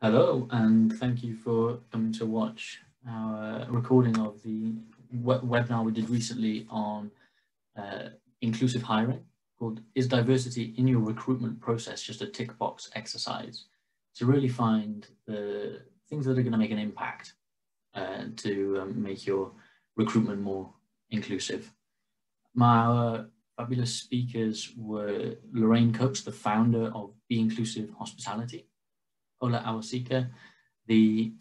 Hello, and thank you for coming to watch our recording of the webinar we did recently on inclusive hiring, called "Is Diversity in Your Recruitment Process Just a Tick Box Exercise?" To really find the things that are going to make an impact to make your recruitment more inclusive. My fabulous speakers were Lorraine Colts, the founder of Be Inclusive Hospitality; Ola Awasika, the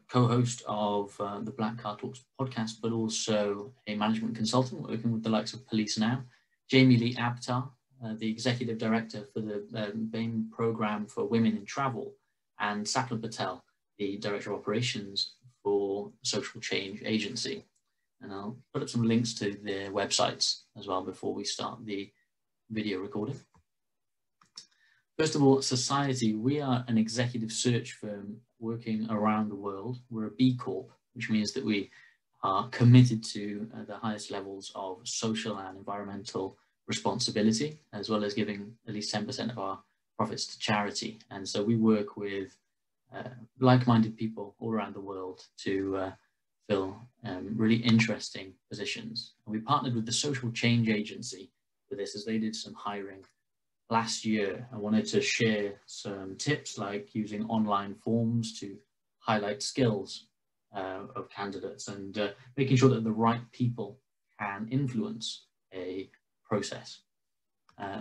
co-host of the Black Car Talks podcast, but also a management consultant working with the likes of Police Now; Jamie Lee Abtar, the executive director for the BAME program for women in travel; and Sakla Patel, the director of operations for Social Change Agency. And I'll put up some links to their websites as well before we start the video recording. First of all, Society, we are an executive search firm working around the world. We're a B Corp, which means that we are committed to the highest levels of social and environmental responsibility, as well as giving at least 10% of our profits to charity. And so we work with like-minded people all around the world to fill really interesting positions. And we partnered with the Social Change Agency for this, as they did some hiring last year. I wanted to share some tips like using online forms to highlight skills of candidates and making sure that the right people can influence a process.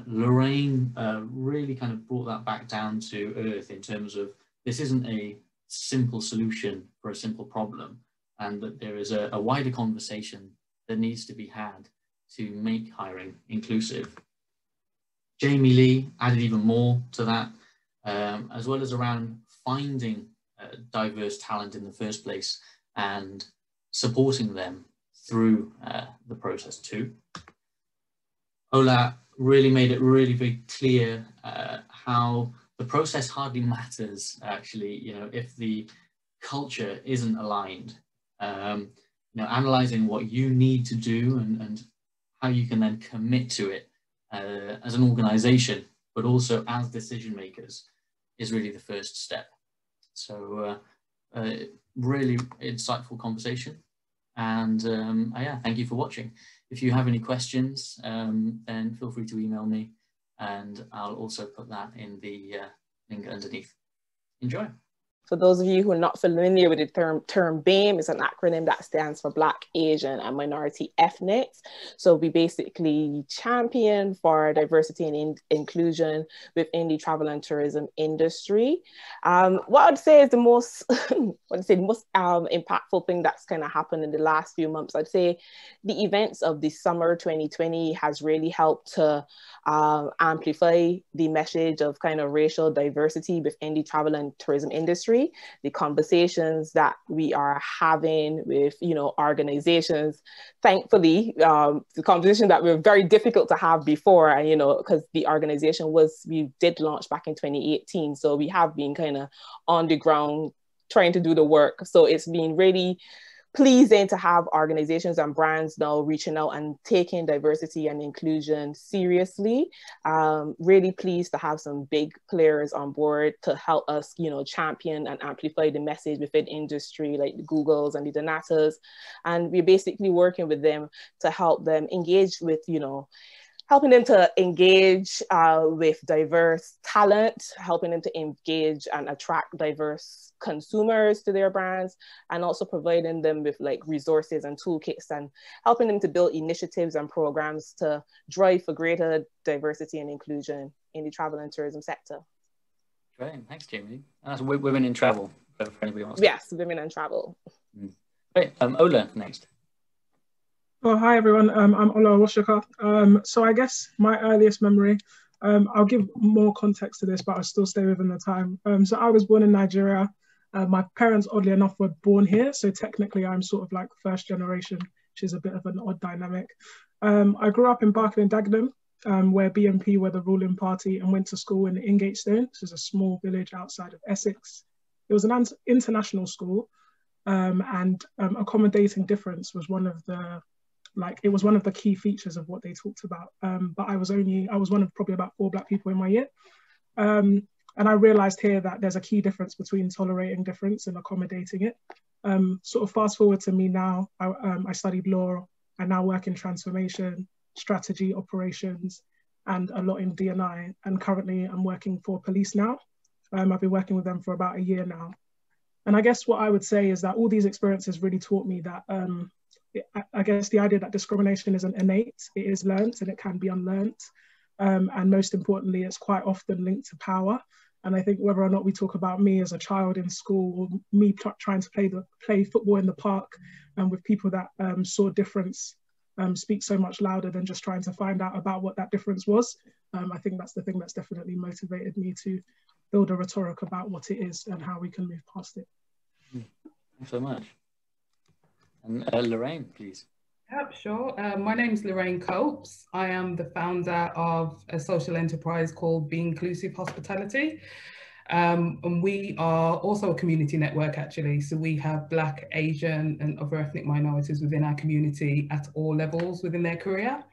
Lorraine really kind of brought that back down to earth in terms of this isn't a simple solution for a simple problem, and that there is a wider conversation that needs to be had to make hiring inclusive. Jamie Lee added even more to that, as well as around finding diverse talent in the first place and supporting them through the process too. Ola really made it really very clear how the process hardly matters, actually, if the culture isn't aligned. Analyzing what you need to do and how you can then commit to it as an organization, but also as decision makers, is really the first step. So really insightful conversation. And yeah, thank you for watching. If you have any questions, then feel free to email me, and I'll also put that in the link underneath. Enjoy. For those of you who are not familiar with the term BAME, is an acronym that stands for Black, Asian, and Minority Ethnics. So we basically champion for diversity and inclusion within the travel and tourism industry. What I'd say is the most, impactful thing that's kind of happened in the last few months. I'd say the events of the summer 2020 has really helped to amplify the message of kind of racial diversity within the travel and tourism industry. The conversations that we are having with, organizations, thankfully, the conversation that were very difficult to have before, and, because the organization we did launch back in 2018. So we have been kind of on the ground trying to do the work. So it's been really pleasing to have organizations and brands now reaching out and taking diversity and inclusion seriously. Really pleased to have some big players on board to help us, champion and amplify the message within industry, like the Googles and the Donatas. And we're basically working with them to help them engage with, helping them to engage with diverse talent, helping them to engage and attract diverse consumers to their brands, and also providing them with like resources and toolkits and helping them to build initiatives and programs to drive for greater diversity and inclusion in the travel and tourism sector. Great, thanks, Jamie. That's Women in Travel, for anybody else. Yes, Women in Travel. Great, Ola, next. Oh, hi everyone, I'm Ola Awasika. So I guess my earliest memory, I'll give more context to this, but I'll still stay within the time. So I was born in Nigeria. My parents, oddly enough, were born here. So technically I'm sort of like first generation, which is a bit of an odd dynamic. I grew up in Barking and Dagenham, where BNP were the ruling party, and went to school in Ingatestone, which is a small village outside of Essex. It was an international school, and accommodating difference was one of the key features of what they talked about. But I was one of probably about 4 Black people in my year. And I realized here that there's a key difference between tolerating difference and accommodating it. Sort of fast forward to me now, I studied law. I now work in transformation, strategy, operations, and a lot in D&I. And currently I'm working for police now. I've been working with them for about a year now. And I guess what I would say is that all these experiences really taught me that I guess the idea that discrimination isn't innate, it is learnt and it can be unlearnt. And most importantly, it's quite often linked to power. And I think whether or not we talk about me as a child in school, or me trying to play football in the park with people that saw difference, speak so much louder than just trying to find out about what that difference was. I think that's the thing that's definitely motivated me to build a rhetoric about what it is and how we can move past it. Thanks so much. And Lorraine, please. Yep, sure. My name is Lorraine Colts. I am the founder of a social enterprise called Be Inclusive Hospitality. And we are also a community network, actually. So we have Black, Asian and other ethnic minorities within our community at all levels within their career.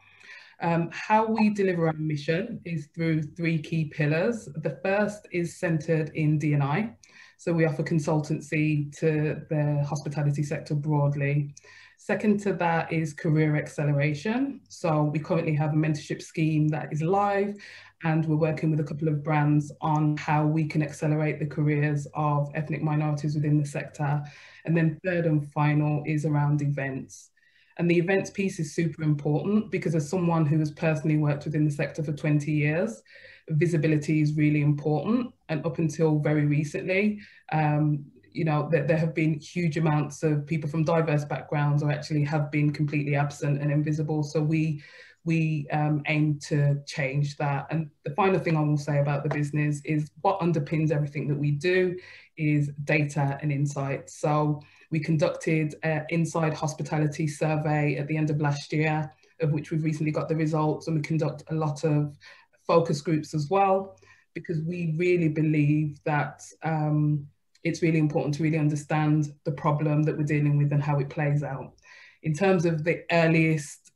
How we deliver our mission is through 3 key pillars. The first is centered in D&I. So we offer consultancy to the hospitality sector broadly. Second to that is career acceleration. So we currently have a mentorship scheme that is live, and we're working with a couple of brands on how we can accelerate the careers of ethnic minorities within the sector. And then third and final is around events. And the events piece is super important because as someone who has personally worked within the sector for 20 years, visibility is really important. And up until very recently, you know, there have been huge amounts of people from diverse backgrounds or actually have been completely absent and invisible. So we aim to change that. And the final thing I will say about the business is what underpins everything that we do is data and insight. So we conducted an inside hospitality survey at the end of last year, of which we've recently got the results, and we conduct a lot of focus groups as well, because we really believe that it's really important to really understand the problem that we're dealing with and how it plays out. In terms of the earliest,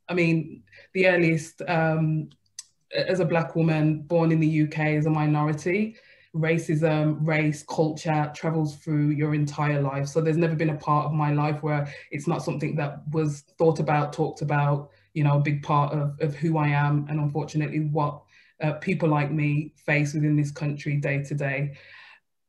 as a Black woman born in the UK as a minority, racism, race, culture travels through your entire life. So there's never been a part of my life where it's not something that was thought about, talked about, you know, a big part of who I am, and unfortunately what people like me face within this country day to day.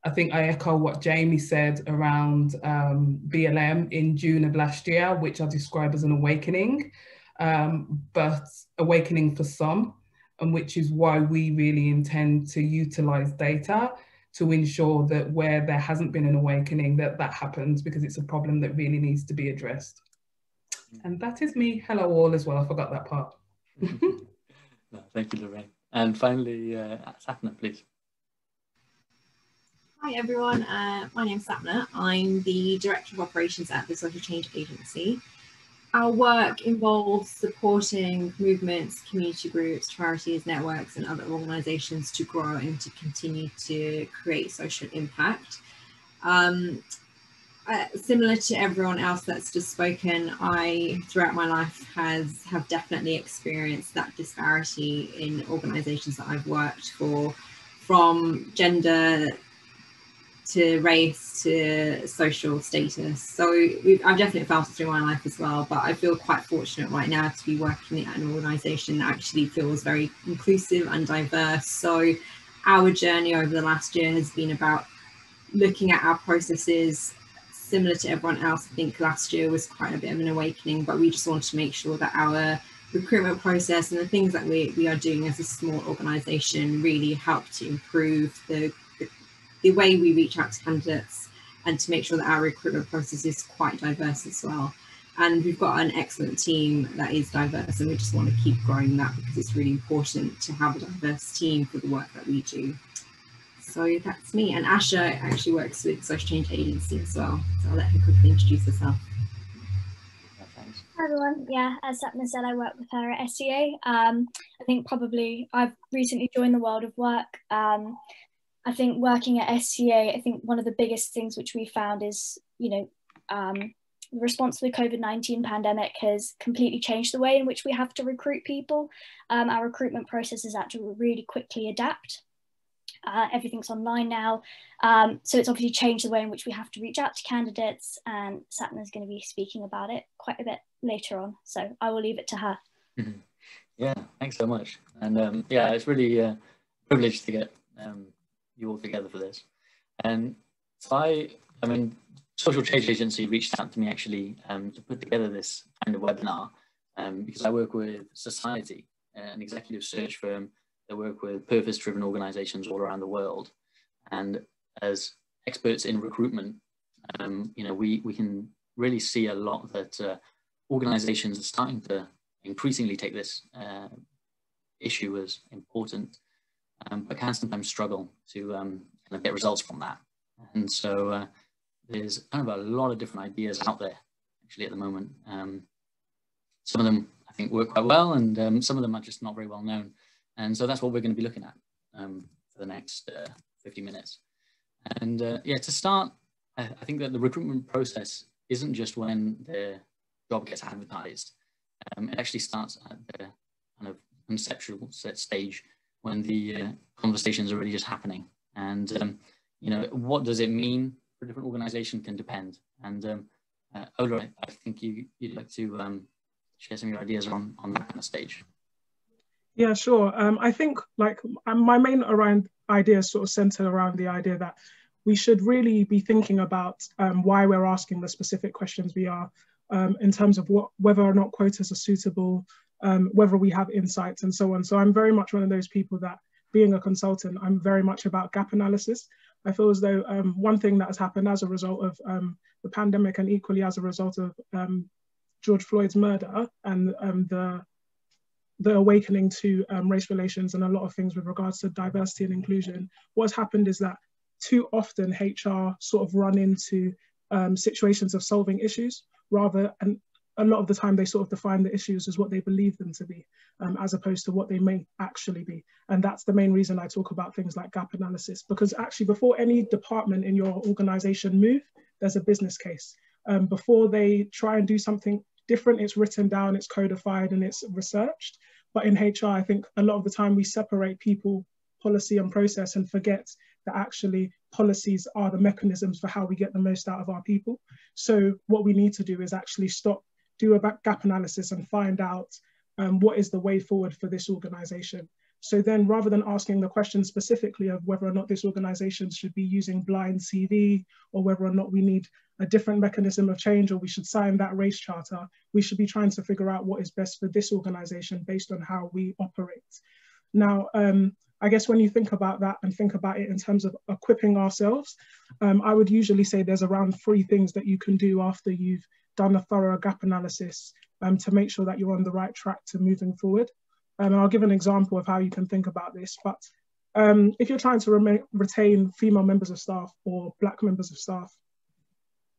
I think I echo what Jamie said around BLM in June of last year, which I describe as an awakening, but awakening for some, and which is why we really intend to utilize data to ensure that where there hasn't been an awakening, that happens, because it's a problem that really needs to be addressed. And that is me. Hello all as well. I forgot that part. No, thank you, Lorraine. And finally, Sapna, please. Hi everyone, my name's Sapna. I'm the Director of Operations at the Social Change Agency. Our work involves supporting movements, community groups, charities, networks and other organisations to grow and to continue to create social impact. Similar to everyone else that's just spoken, I, throughout my life, have definitely experienced that disparity in organisations that I've worked for, from gender to race to social status. So I've definitely felt it through my life as well, but I feel quite fortunate right now to be working at an organisation that actually feels very inclusive and diverse. So our journey over the last year has been about looking at our processes. Similar to everyone else, I think last year was quite a bit of an awakening, but we just want to make sure that our recruitment process and the things that we are doing as a small organisation really help to improve the way we reach out to candidates, and to make sure that our recruitment process is quite diverse as well. And we've got an excellent team that is diverse, and we just want to keep growing that because it's really important to have a diverse team for the work that we do. So that's me. And Asha actually works with Social Change Agency as well. So I'll let her quickly introduce herself. Hi everyone, yeah, as Sapna said, I work with her at SCA. I think probably I've recently joined the world of work. I think working at SCA, I think one of the biggest things which we found is, you know, the response to the COVID-19 pandemic has completely changed the way in which we have to recruit people. Our recruitment processes had to really quickly adapt. Everything's online now. So it's obviously changed the way in which we have to reach out to candidates, and Satna's going to be speaking about it quite a bit later on. So I will leave it to her. Mm-hmm. Yeah, thanks so much. And yeah, it's really a privilege to get you all together for this. And so I mean, Social Change Agency reached out to me actually to put together this kind of webinar because I work with Society, an executive search firm that work with purpose-driven organizations all around the world. And as experts in recruitment, you know, we can really see a lot that organizations are starting to increasingly take this issue as important, but can sometimes struggle to kind of get results from that. And so there's kind of a lot of different ideas out there actually at the moment. Some of them I think work quite well, and some of them are just not very well known. And so that's what we're going to be looking at for the next 50 minutes. And yeah, to start, I think that the recruitment process isn't just when the job gets advertised. It actually starts at the kind of conceptual stage when the conversations are really just happening. And you know, what does it mean for a different organization can depend. And Ola, I think you'd like to share some of your ideas on that kind of stage. Yeah, sure. I think like my main ideas sort of center around the idea that we should really be thinking about why we're asking the specific questions we are, in terms of whether or not quotas are suitable, whether we have insights and so on. So I'm very much one of those people that, being a consultant, I'm very much about gap analysis. I feel as though one thing that has happened as a result of the pandemic, and equally as a result of George Floyd's murder and the awakening to race relations and a lot of things with regards to diversity and inclusion, what's happened is that too often HR sort of run into situations of solving issues and a lot of the time they sort of define the issues as what they believe them to be, as opposed to what they may actually be. And that's the main reason I talk about things like gap analysis, because actually before any department in your organization move, there's a business case. Before they try and do something different, it's written down, it's codified, and it's researched. But in HR, I think a lot of the time we separate people, policy and process, and forget that actually policies are the mechanisms for how we get the most out of our people. So what we need to do is actually do a gap analysis and find out what is the way forward for this organization. So then rather than asking the question specifically of whether or not this organization should be using blind CV, or whether or not we need a different mechanism of change, or we should sign that race charter, we should be trying to figure out what is best for this organization based on how we operate. Now, I guess when you think about that and think about it in terms of equipping ourselves, I would usually say there's around 3 things that you can do after you've done a thorough gap analysis to make sure that you're on the right track to moving forward. And I'll give an example of how you can think about this. But if you're trying to retain female members of staff or Black members of staff,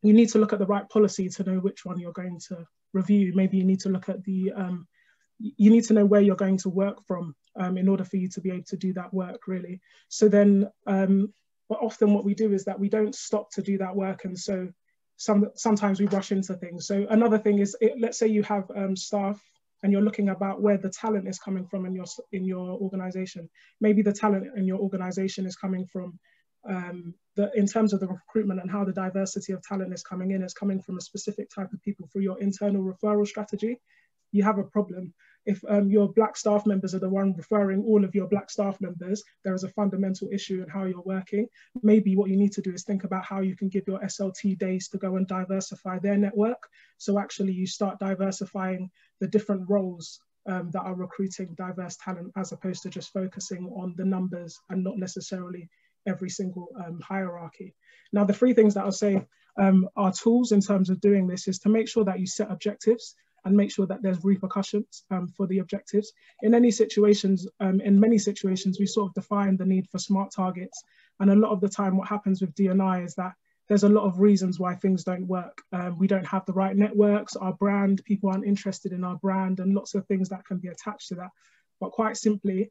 you need to look at the right policy to know which one you're going to review. Maybe you need to look at you need to know where you're going to work from in order for you to be able to do that work, really. So then, but often what we do is that we don't stop to do that work. And so sometimes we rush into things. So another thing is, let's say you have staff and you're looking about where the talent is coming from in your organization. Maybe the talent in your organization is coming from, in terms of the recruitment and how the diversity of talent is coming in, is coming from a specific type of people through your internal referral strategy. You have a problem. If your Black staff members are the one referring all of your Black staff members, there is a fundamental issue in how you're working. Maybe what you need to do is think about how you can give your SLT days to go and diversify their network. So actually you start diversifying the different roles that are recruiting diverse talent, as opposed to just focusing on the numbers and not necessarily every single hierarchy. Now, the 3 things that I'll say are tools in terms of doing this is to make sure that you set objectives and make sure that there's repercussions for the objectives. In many situations, we sort of define the need for SMART targets. And a lot of the time what happens with D&I is that there's a lot of reasons why things don't work. We don't have the right networks, our brand, people aren't interested in our brand, and lots of things that can be attached to that. But quite simply,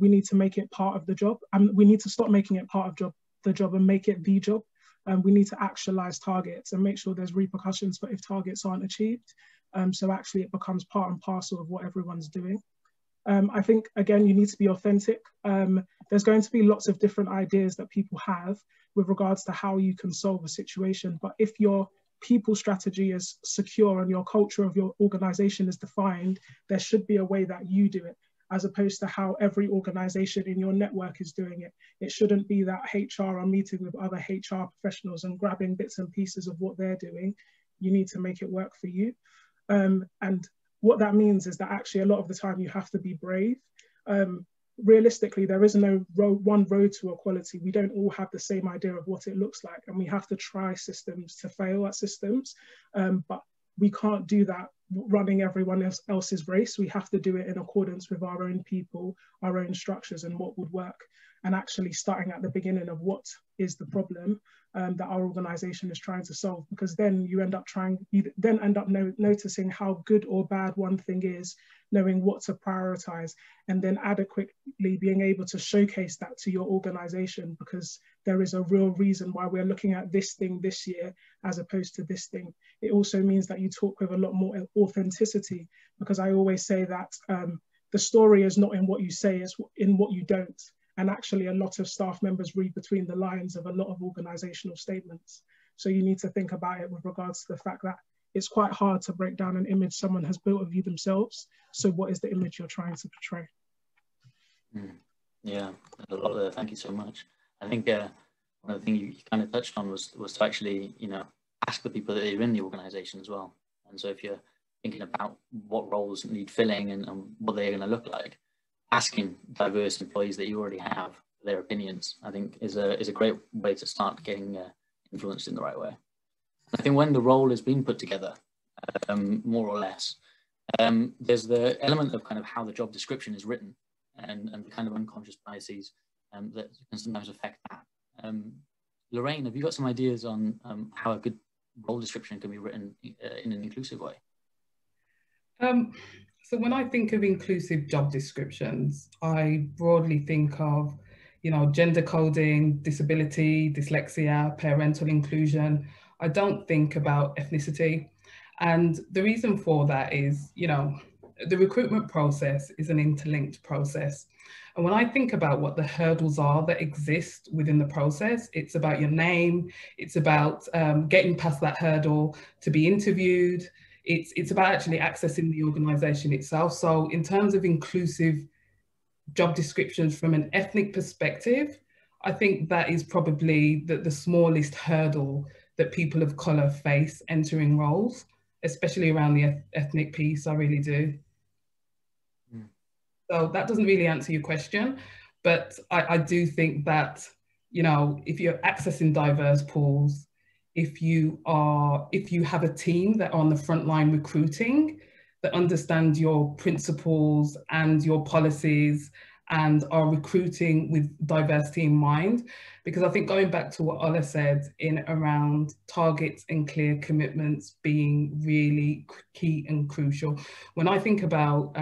we need to make it part of the job. And we need to stop making it part of the job and make it the job. We need to actualize targets and make sure there's repercussions for if targets aren't achieved. So actually it becomes part and parcel of what everyone's doing. I think, again, you need to be authentic. There's going to be lots of different ideas that people have with regards to how you can solve a situation. But if your people strategy is secure and your culture of your organization is defined, there should be a way that you do it, as opposed to how every organization in your network is doing it. It shouldn't be that HR are meeting with other HR professionals and grabbing bits and pieces of what they're doing. You need to make it work for you. And what that means is that actually a lot of the time you have to be brave. Realistically, there is no one road to equality. We don't all have the same idea of what it looks like, and we have to try systems to fail at systems. But we can't do that running everyone else's race. We have to do it in accordance with our own people, our own structures, and what would work. And actually starting at the beginning of what is the problem that our organization is trying to solve, because then you end up noticing how good or bad one thing is, knowing what to prioritize, and then adequately being able to showcase that to your organization, because there is a real reason why we're looking at this thing this year as opposed to this thing. It also means that you talk with a lot more authenticity, because I always say that the story is not in what you say, it's in what you don't. And actually a lot of staff members read between the lines of a lot of organizational statements. So you need to think about it with regards to the fact that it's quite hard to break down an image someone has built of you themselves. So what is the image you're trying to portray? Yeah, a lot there. Thank you so much. I think one of the things you kind of touched on was to actually, ask the people that are in the organization as well. And so if you're thinking about what roles need filling and what they're going to look like, asking diverse employees that you already have their opinions, I think is a great way to start getting influenced in the right way. I think when the role is being put together, more or less, there's the element of kind of how the job description is written and the kind of unconscious biases that can sometimes affect that. Lorraine, have you got some ideas on how a good role description can be written in an inclusive way? So when I think of inclusive job descriptions, I broadly think of, gender coding, disability, dyslexia, parental inclusion. I don't think about ethnicity. And the reason for that is, the recruitment process is an interlinked process. And when I think about what the hurdles are that exist within the process, it's about your name, it's about getting past that hurdle to be interviewed. It's about actually accessing the organization itself. So in terms of inclusive job descriptions from an ethnic perspective, I think that is probably the smallest hurdle that people of color face entering roles, especially around the ethnic piece. I really do. So that doesn't really answer your question, but I do think that, if you're accessing diverse pools, if you have a team that are on the front line recruiting, that understand your principles and your policies and are recruiting with diversity in mind, because I think going back to what Ola said in around targets and clear commitments being really key and crucial. When I think about,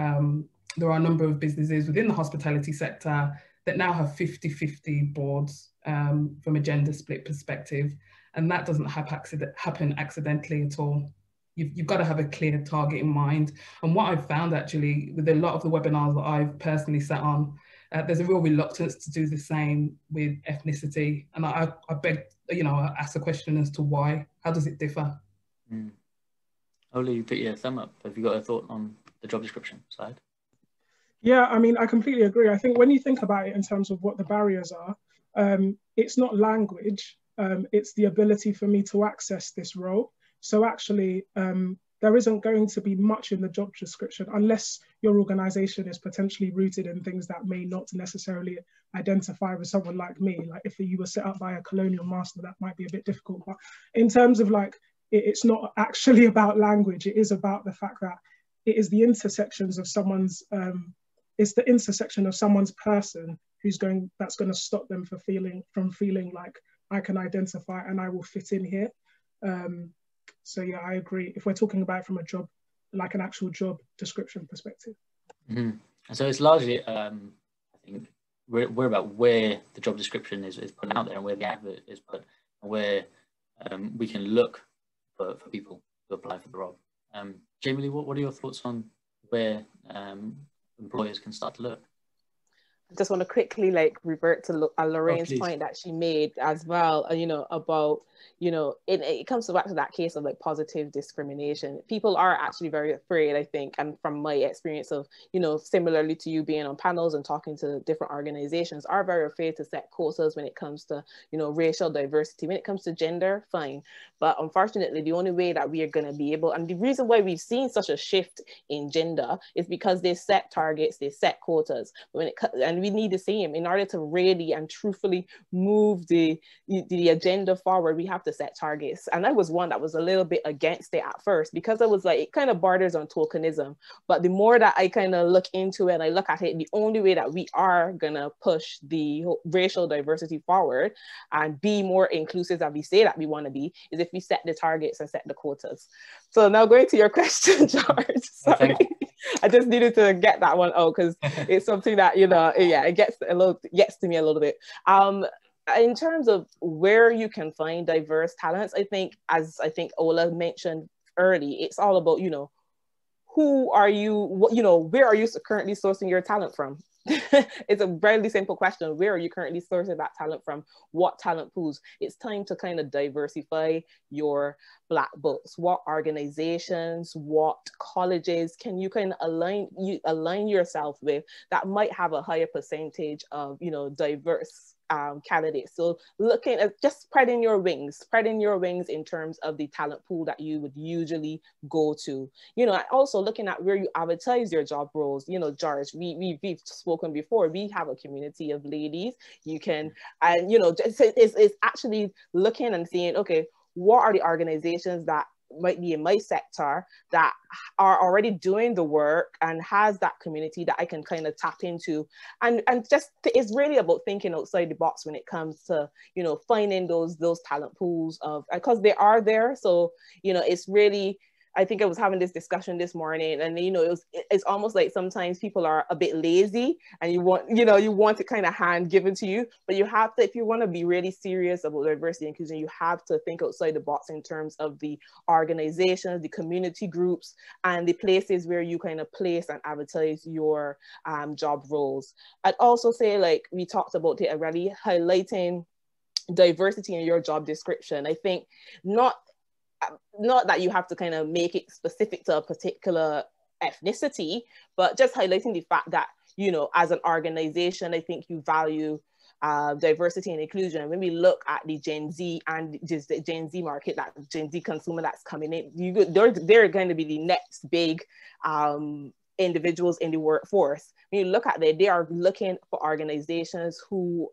there are a number of businesses within the hospitality sector that now have 50-50 boards from a gender split perspective. And that doesn't happen accidentally at all. You've got to have a clear target in mind. And what I've found actually with a lot of the webinars that I've personally sat on, there's a real reluctance to do the same with ethnicity. And I beg, I ask the question as to why. How does it differ? Ola, you put your thumb up. Have you got a thought on the job description side? Yeah, I mean, I completely agree. I think when you think about it in terms of what the barriers are, it's not language. It's the ability for me to access this role. So actually, there isn't going to be much in the job description unless your organization is potentially rooted in things that may not necessarily identify with someone like me. Like if you were set up by a colonial master, that might be a bit difficult. But in terms of it's not actually about language. It is about the fact that it is the intersections of someone's, it's the intersection of someone's person that's going to stop them from feeling like I can identify and I will fit in here. So yeah, I agree. If we're talking about it from a job, like an actual job description perspective. And so it's largely, I think, we're about where the job description is put out there and where the advert is put, and where we can look for people to apply for the role. Jamie Lee, what are your thoughts on where employers can start to look. I just want to quickly like revert to Lorraine's point that she made as well, you know, about, you know, it comes back to that case of like positive discrimination. People are actually very afraid, I think, and from my experience of, you know, similarly to you being on panels and talking to different organizations, are very afraid to set quotas when it comes to, you know, racial diversity. When it comes to gender, fine. But unfortunately, the only way that we are going to be able, and the reason why we've seen such a shift in gender is because they set targets, they set quotas. And we need the same in order to really and truthfully move the agenda forward. We have to set targets, and I was one that was a little bit against it at first, because I was like, it kind of borders on tokenism. But the more that I kind of look into it and I look at it, the only way that we are gonna push the racial diversity forward and be more inclusive as we say that we want to be is if we set the targets and set the quotas. So now going to your question, George, sorry. I just needed to get that one out because it's something that, you know, yeah, it gets to me a little bit. In terms of where you can find diverse talents, I think, as I think Ola mentioned early, it's all about, you know, who are you, you know, where are you currently sourcing your talent from? It's a very simple question. Where are you currently sourcing that talent from? What talent pools? It's time to kind of diversify your black books. What organizations, what colleges can you kind of align yourself with that might have a higher percentage of, you know, diverse candidates? So looking at just spreading your wings in terms of the talent pool that you would usually go to. You know, also looking at where you advertise your job roles. You know, George, we've spoken before, we have a community of ladies. You can, and you know, it's actually looking and seeing, okay, what are the organizations that might be in my sector that are already doing the work and has that community that I can kind of tap into, and just it's really about thinking outside the box when it comes to, you know, finding those talent pools of, because they are there. So, you know, it's really, I think I was having this discussion this morning, and you know, it's almost like sometimes people are a bit lazy and you want to kind of hand given to you, but you have to, if you want to be really serious about diversity and inclusion, you have to think outside the box in terms of the organizations, the community groups, and the places where you kind of place and advertise your job roles. I'd also say, like we talked about it already, highlighting diversity in your job description. I think not that you have to kind of make it specific to a particular ethnicity, but just highlighting the fact that, you know, as an organization, I think you value diversity and inclusion. When we look at the Gen Z and just the Gen Z market, that Gen Z consumer that's coming in, they're going to be the next big individuals in the workforce. When you look at that, they are looking for organizations who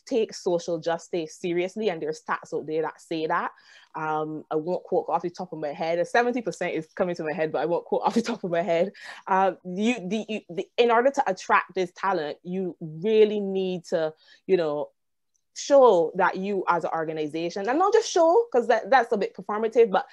take social justice seriously, and there's stats out there that say that. I won't quote off the top of my head. 70% is coming to my head, but I won't quote off the top of my head. In order to attract this talent, you really need to, you know, show that you as an organization, and not just show, because that's a bit performative, but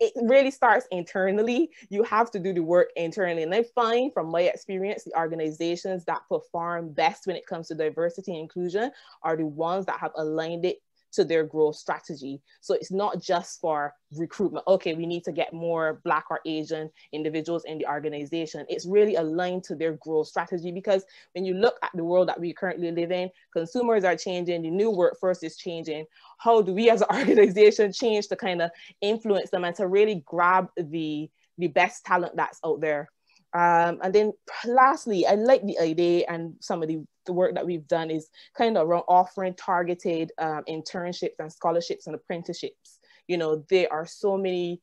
it really starts internally. You have to do the work internally. And I find from my experience, the organizations that perform best when it comes to diversity and inclusion are the ones that have aligned it to their growth strategy. So it's not just for recruitment. Okay, we need to get more Black or Asian individuals in the organization. It's really aligned to their growth strategy, because when you look at the world that we currently live in, consumers are changing, the new workforce is changing. How do we as an organization change to kind of influence them and to really grab the best talent that's out there? And then lastly, I like the idea, and some of the work that we've done is kind of around offering targeted internships and scholarships and apprenticeships. You know, there are so many,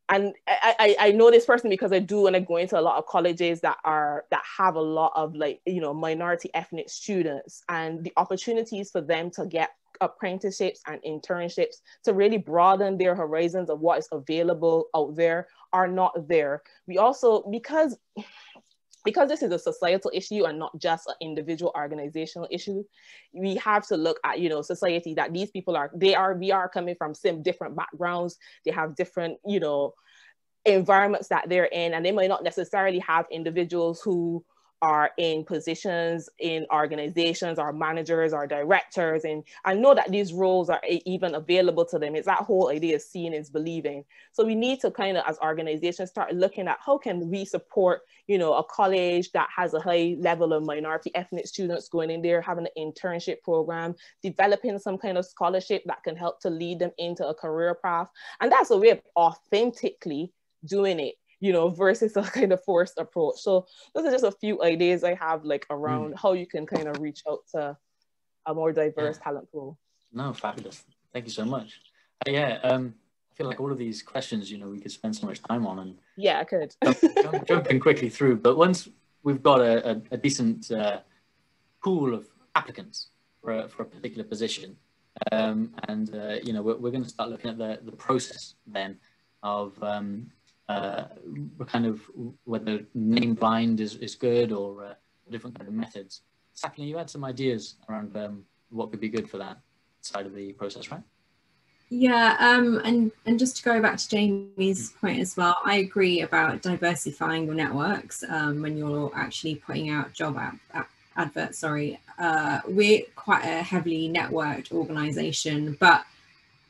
and I know this person because I do, and I go into a lot of colleges that have a lot of, like, you know, minority ethnic students, and the opportunities for them to get apprenticeships and internships to really broaden their horizons of what is available out there are not there. We also, because this is a societal issue and not just an individual organizational issue, we have to look at, you know, society, that these people we are coming from different backgrounds. They have different, you know, environments that they're in, and they might not necessarily have individuals who are in positions in organizations, are managers, are directors, and I know that these roles are even available to them. It's that whole idea of seeing is believing. So we need to kind of, as organizations, start looking at how can we support, you know, a college that has a high level of minority ethnic students going in there, having an internship program, developing some kind of scholarship that can help to lead them into a career path. And that's a way of authentically doing it, you know, versus a kind of forced approach. So those are just a few ideas I have, like, around how you can kind of reach out to a more diverse talent pool. No, fabulous. Thank you so much. I feel like all of these questions, you know, we could spend so much time on, and yeah, I could. jumping quickly through. But once we've got a decent pool of applicants for a particular position, you know, we're going to start looking at the process then of kind of whether name blind is good, or different kind of methods. Sakina, you had some ideas around what could be good for that side of the process, right? Yeah, and just to go back to Jamie's point as well, I agree about diversifying your networks when you're actually putting out job adverts. Sorry, we're quite a heavily networked organisation, but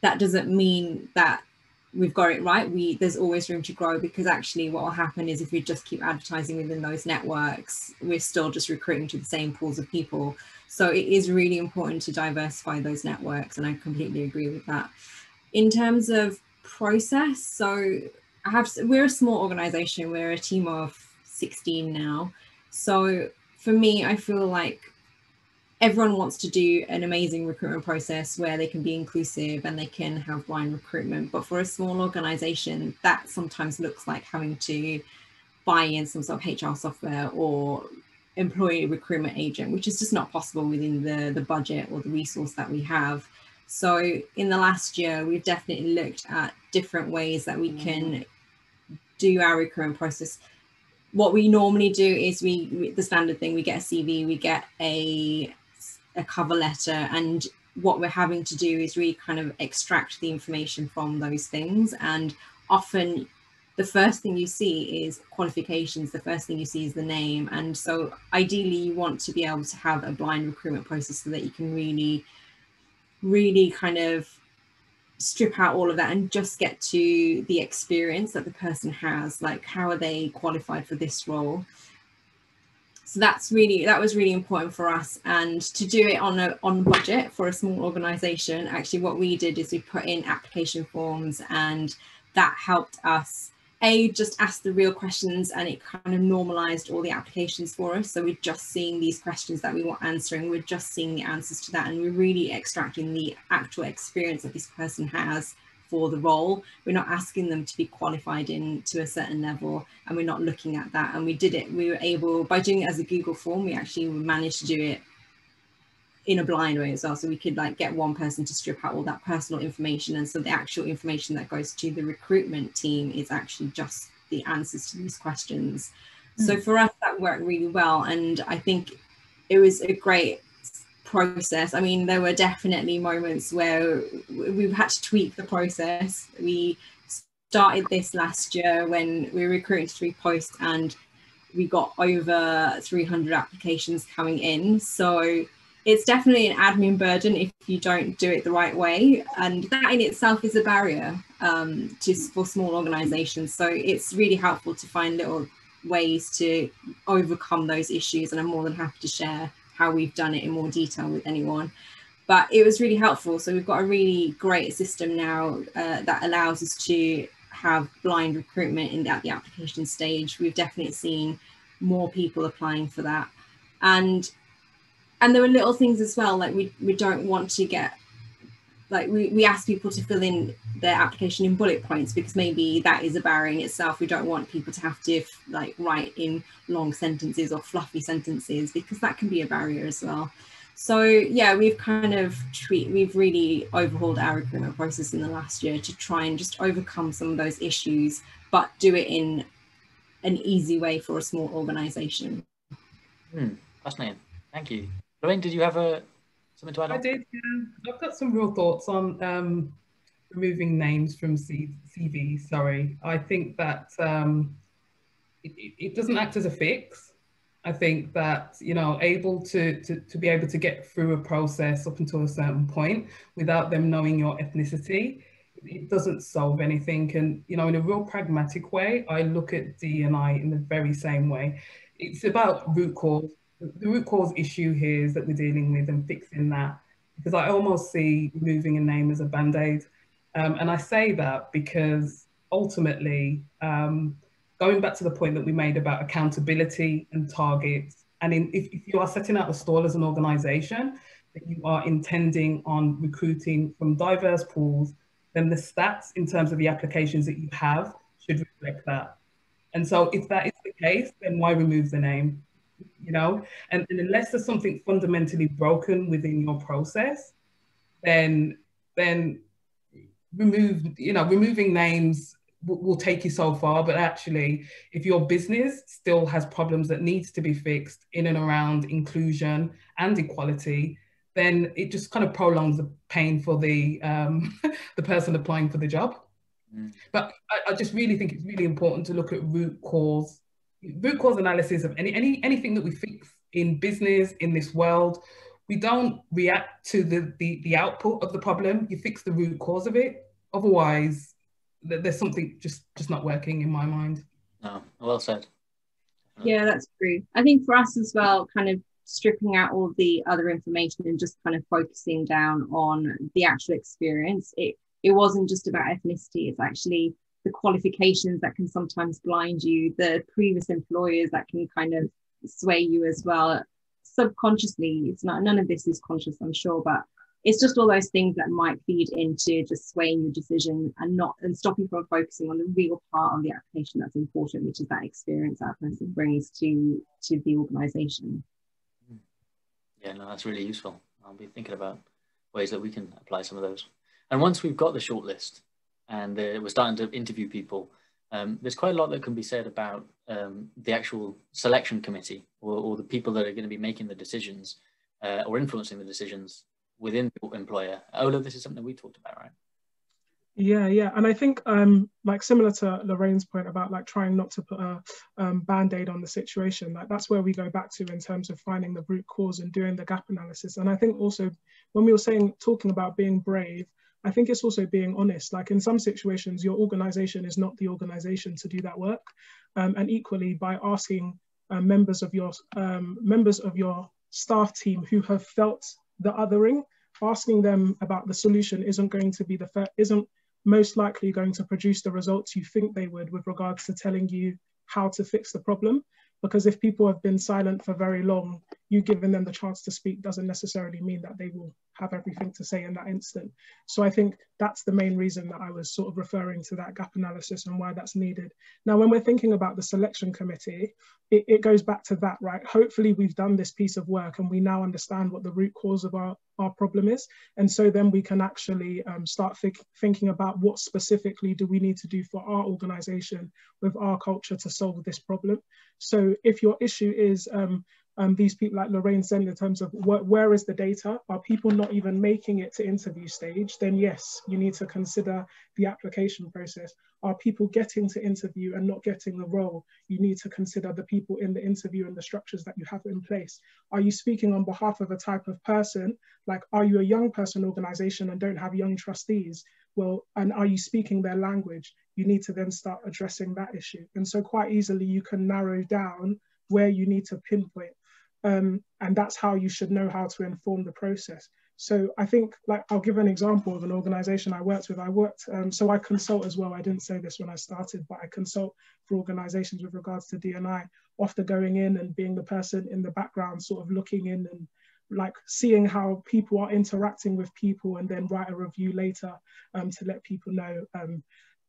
that doesn't mean that we've got it right. There's always room to grow, because actually what will happen is if we just keep advertising within those networks, we're still just recruiting to the same pools of people. So it is really important to diversify those networks, and I completely agree with that. In terms of process, so we're a small organization, we're a team of 16 now. So for me, I feel like everyone wants to do an amazing recruitment process where they can be inclusive and they can have blind recruitment. But for a small organization, that sometimes looks like having to buy in some sort of HR software or employee recruitment agent, which is just not possible within the budget or the resource that we have. So in the last year, we've definitely looked at different ways that we can do our recruitment process. What we normally do is the standard thing, we get a CV, we get a cover letter, and what we're having to do is really kind of extract the information from those things. And often the first thing you see is qualifications, the first thing you see is the name. And so ideally you want to be able to have a blind recruitment process so that you can really kind of strip out all of that and just get to the experience that the person has, like how are they qualified for this role. So that was really important for us, and to do it on budget for a small organization. Actually what we did is we put in application forms, and that helped us just ask the real questions, and it kind of normalized all the applications for us. So we're just seeing these questions that we want answering, we're just seeing the answers to that, and we're really extracting the actual experience that this person has for the role. We're not asking them to be qualified to a certain level, and we're not looking at that. And we were able, by doing it as a Google form, we actually managed to do it in a blind way as well. So we could like get one person to strip out all that personal information, and so the actual information that goes to the recruitment team is actually just the answers to these questions. So for us that worked really well, and I think it was a great process. I mean, there were definitely moments where we've had to tweak the process. We started this last year when we were recruiting to 3 posts, and we got over 300 applications coming in. So it's definitely an admin burden if you don't do it the right way, and that in itself is a barrier for small organizations. So it's really helpful to find little ways to overcome those issues, and I'm more than happy to share how we've done it in more detail with anyone. But it was really helpful. So we've got a really great system now that allows us to have blind recruitment at the application stage. We've definitely seen more people applying for that, and there were little things as well, like we don't want to get, like we ask people to fill in their application in bullet points, because maybe that is a barrier in itself. We don't want people to have to like write in long sentences or fluffy sentences, because that can be a barrier as well. So yeah, we've really overhauled our recruitment process in the last year to try and just overcome some of those issues, but do it in an easy way for a small organization. Fascinating. Thank you. Lorraine, did you have something to add on? I did, yeah. I've got some real thoughts on removing names from CV. Sorry, I think that it doesn't act as a fix. I think that, you know, able to be able to get through a process up until a certain point without them knowing your ethnicity, it doesn't solve anything. And, you know, in a real pragmatic way, I look at D&I in the very same way. It's about root cause. The root cause issue here is that we're dealing with and fixing that, because I almost see removing a name as a band-aid. And I say that because ultimately, going back to the point that we made about accountability and targets, and if you are setting out a stall as an organization, that you are intending on recruiting from diverse pools, then the stats in terms of the applications that you have should reflect that. And so if that is the case, then why remove the name? You know, and unless there's something fundamentally broken within your process, then removing names will take you so far. But actually, if your business still has problems that needs to be fixed in and around inclusion and equality, then it just kind of prolongs the pain for the the person applying for the job. But I just really think it's really important to look at root cause analysis of anything that we fix in business, in this world. We don't react to the output of the problem. You fix the root cause of it. Otherwise, there's something just not working in my mind. No, well said. Yeah, that's true. I think for us as well, kind of stripping out all the other information and just kind of focusing down on the actual experience. It wasn't just about ethnicity. It's actually the qualifications that can sometimes blind you, the previous employers that can kind of sway you as well. Subconsciously, it's not, none of this is conscious, I'm sure, but it's just all those things that might feed into just swaying your decision and stop you from focusing on the real part of the application that's important, which is that experience that person brings to the organization. Yeah, no, that's really useful. I'll be thinking about ways that we can apply some of those. And once we've got the shortlist and we're starting to interview people, there's quite a lot that can be said about the actual selection committee or the people that are going to be making the decisions or influencing the decisions within the employer. Ola, this is something we talked about, right? Yeah. And I think like similar to Lorraine's point about like trying not to put a band-aid on the situation, like that's where we go back to in terms of finding the root cause and doing the gap analysis. And I think also when we were talking about being brave, I think it's also being honest. Like in some situations, your organization is not the organization to do that work. And equally by asking members of your staff team who have felt the othering, asking them about the solution isn't most likely going to produce the results you think they would with regards to telling you how to fix the problem. Because if people have been silent for very long, you giving them the chance to speak doesn't necessarily mean that they will have everything to say in that instant. So I think that's the main reason that I was sort of referring to that gap analysis and why that's needed. Now, when we're thinking about the selection committee, it goes back to that, right? Hopefully we've done this piece of work and we now understand what the root cause of our problem is. And so then we can actually start thinking about what specifically do we need to do for our organization with our culture to solve this problem. So if your issue is these people, like Lorraine said, in terms of where is the data, are people not even making it to interview stage, then yes, you need to consider the application process. Are people getting to interview and not getting the role? You need to consider the people in the interview and the structures that you have in place. Are you speaking on behalf of a type of person? Like, are you a young person organization and don't have young trustees? Well, and are you speaking their language? You need to then start addressing that issue. And so quite easily you can narrow down where you need to pinpoint. And that's how you should know how to inform the process. So I think, like, I'll give an example of an organization I worked with. So I consult as well. I didn't say this when I started, but I consult for organizations with regards to D&I, often going in and being the person in the background, sort of looking in and like seeing how people are interacting with people, and then write a review later to let people know,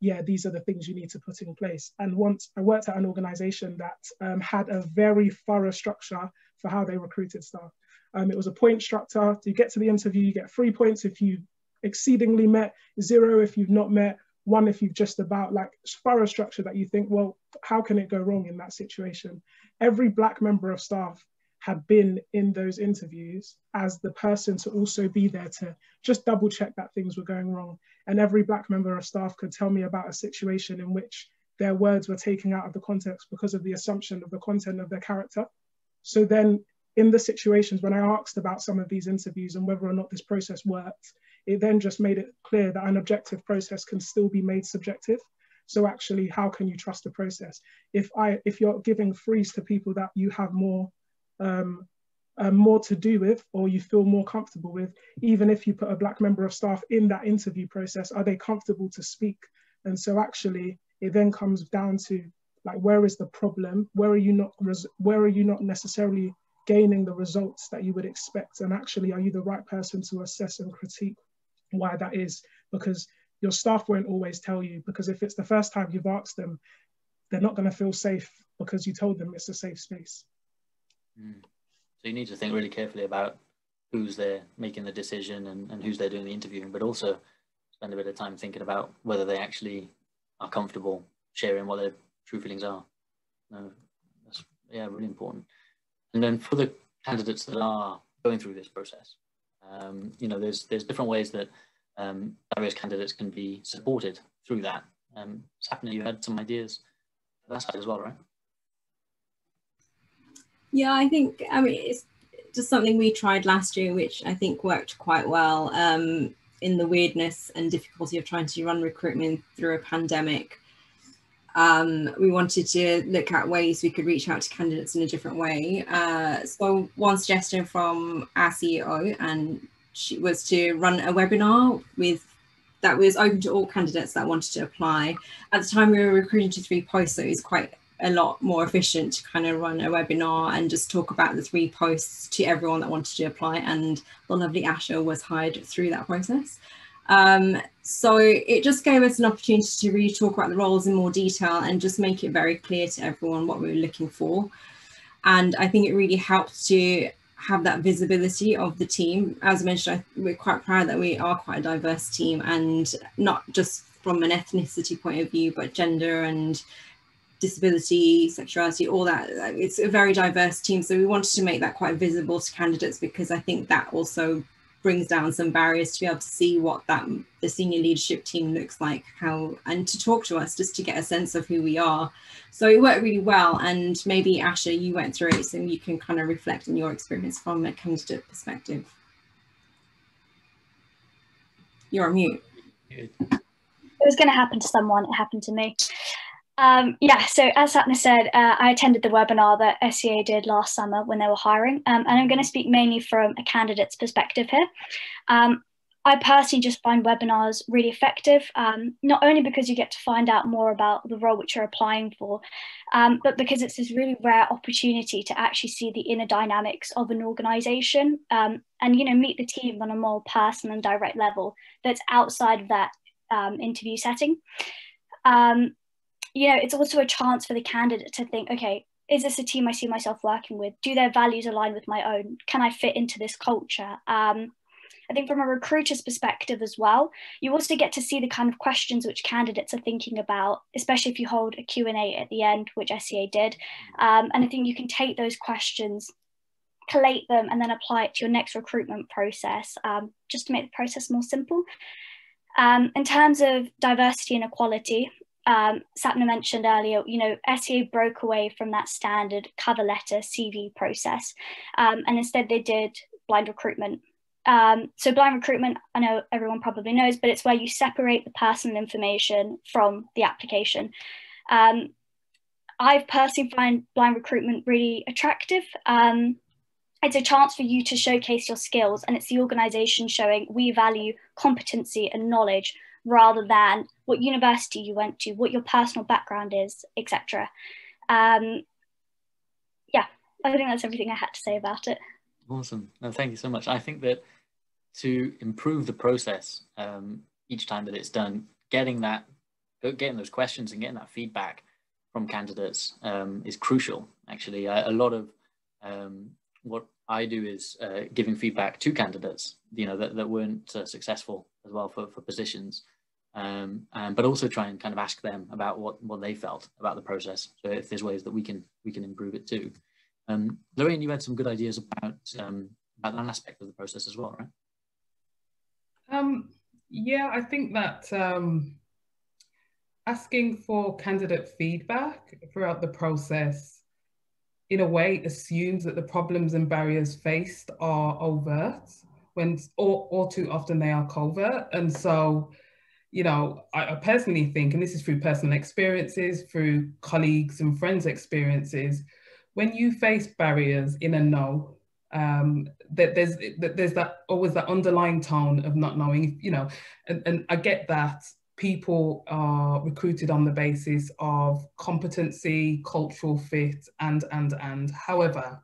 yeah, these are the things you need to put in place. And once I worked at an organization that had a very thorough structure for how they recruited staff. It was a point structure. You get to the interview, you get 3 points if you exceedingly met, 0 if you've not met, 1 if you've just about, like, thorough structure that you think, well, how can it go wrong in that situation? Every Black member of staff had been in those interviews as the person to also be there to just double check that things were going wrong. And every Black member of staff could tell me about a situation in which their words were taken out of the context because of the assumption of the content of their character. So then in the situations when I asked about some of these interviews and whether or not this process worked, it then just made it clear that an objective process can still be made subjective. So actually, how can you trust the process? If you're giving frees to people that you have more to do with, or you feel more comfortable with, even if you put a Black member of staff in that interview process, are they comfortable to speak? And so actually, it then comes down to, like, where is the problem? Where are you not necessarily gaining the results that you would expect? And actually, are you the right person to assess and critique why that is? Because your staff won't always tell you, because if it's the first time you've asked them, they're not going to feel safe because you told them it's a safe space. So you need to think really carefully about who's there making the decision and who's there doing the interviewing, but also spend a bit of time thinking about whether they actually are comfortable sharing what their true feelings are. That's, yeah, really important. And then for the candidates that are going through this process, you know, there's different ways that various candidates can be supported through that. Sapna, you had some ideas for that side as well, right? Yeah, I think, I mean, it's just something we tried last year, which I think worked quite well in the weirdness and difficulty of trying to run recruitment through a pandemic. We wanted to look at ways we could reach out to candidates in a different way. So one suggestion from our CEO, and she was to run a webinar that was open to all candidates that wanted to apply. At the time we were recruiting to 3 posts, so it was quite a lot more efficient to kind of run a webinar and just talk about the 3 posts to everyone that wanted to apply, and the lovely Asha was hired through that process. So it just gave us an opportunity to really talk about the roles in more detail and just make it very clear to everyone what we were looking for. And I think it really helped to have that visibility of the team. As I mentioned, we're quite proud that we are quite a diverse team, and not just from an ethnicity point of view, but gender and disability, sexuality, all that. It's a very diverse team. So we wanted to make that quite visible to candidates, because I think that also brings down some barriers to be able to see what the senior leadership team looks like, and to talk to us, just to get a sense of who we are. So it worked really well. And maybe Asha, you went through it, so you can kind of reflect on your experience from a candidate perspective. You're on mute. It was going to happen to someone, it happened to me. Yeah, so as Sapna said, I attended the webinar that SCA did last summer when they were hiring, and I'm going to speak mainly from a candidate's perspective here. I personally just find webinars really effective, not only because you get to find out more about the role which you're applying for, but because it's this really rare opportunity to actually see the inner dynamics of an organisation, and, you know, meet the team on a more personal and direct level that's outside of that interview setting. You know, it's also a chance for the candidate to think, okay, is this a team I see myself working with? Do their values align with my own? Can I fit into this culture? I think from a recruiter's perspective as well, you also get to see the kind of questions which candidates are thinking about, especially if you hold a Q&A at the end, which SCA did. And I think you can take those questions, collate them, and then apply it to your next recruitment process, just to make the process more simple. In terms of diversity and equality, Sapna mentioned earlier, you know, SCA broke away from that standard cover letter CV process, and instead they did blind recruitment. So blind recruitment, I know everyone probably knows, but it's where you separate the personal information from the application. I personally find blind recruitment really attractive. It's a chance for you to showcase your skills, and it's the organisation showing we value competency and knowledge rather than what university you went to, what your personal background is, etc. Yeah, I think that's everything I had to say about it. Awesome. No, thank you so much. I think that to improve the process each time that it's done, getting those questions and getting that feedback from candidates is crucial. Actually, a lot of what I do is giving feedback to candidates, you know, that weren't successful as well for positions, but also try and kind of ask them about what they felt about the process. So if there's ways that we can improve it too. Lorraine, you had some good ideas about that aspect of the process as well, right? Yeah, I think that asking for candidate feedback throughout the process in a way, assumes that the problems and barriers faced are overt, when all too often they are covert. And so, you know, I personally think, and this is through personal experiences, through colleagues and friends' experiences, when you face barriers in a no, that there's that always that underlying tone of not knowing, you know, and I get that people are recruited on the basis of competency, cultural fit, and. However,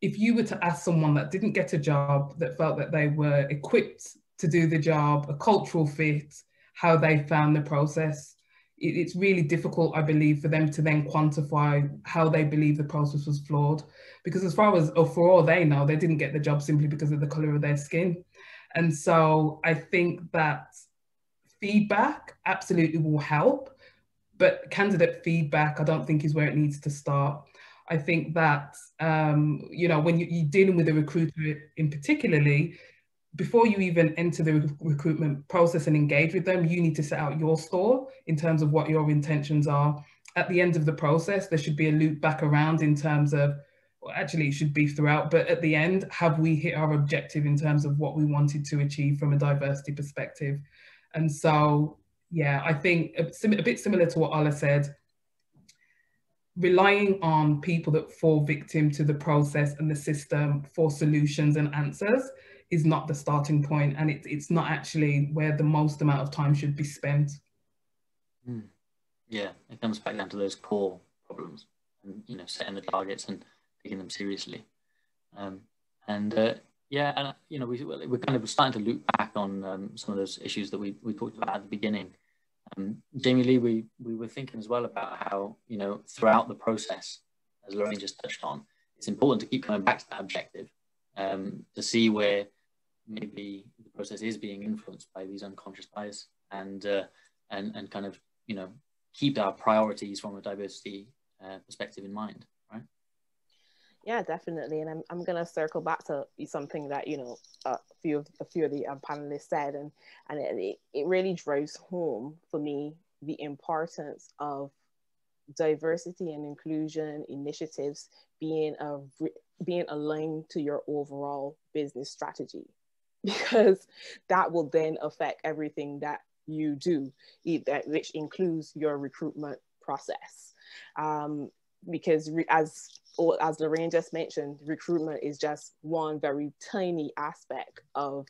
if you were to ask someone that didn't get a job, that felt that they were equipped to do the job, a cultural fit, how they found the process, it's really difficult, I believe, for them to then quantify how they believe the process was flawed. Because as far as, or for all they know, they didn't get the job simply because of the color of their skin. And so I think that feedback absolutely will help, but candidate feedback, I don't think is where it needs to start. I think that, you know, when you're dealing with a recruiter in particularly, before you even enter the recruitment process and engage with them, you need to set out your stall in terms of what your intentions are. At the end of the process, there should be a loop back around in terms of, well, actually it should be throughout, but at the end, have we hit our objective in terms of what we wanted to achieve from a diversity perspective? And so, yeah, I think a bit similar to what Ola said, relying on people that fall victim to the process and the system for solutions and answers is not the starting point, and it's not actually where the most amount of time should be spent. Yeah, it comes back down to those core problems, and you know, setting the targets and taking them seriously. Yeah, and you know, we're kind of starting to loop back on some of those issues that we talked about at the beginning. Jamie Lee, we were thinking as well about how, you know, throughout the process, as Lorraine just touched on, it's important to keep coming back to that objective, to see where maybe the process is being influenced by these unconscious bias, and kind of, you know, keep our priorities from a diversity perspective in mind, right? Yeah, definitely. And I'm going to circle back to something that, you know, a few of the panelists said, and it really drives home for me the importance of diversity and inclusion initiatives being aligned to your overall business strategy, because that will then affect everything that you do, which includes your recruitment process. Because as Lorraine just mentioned, recruitment is just one very tiny aspect of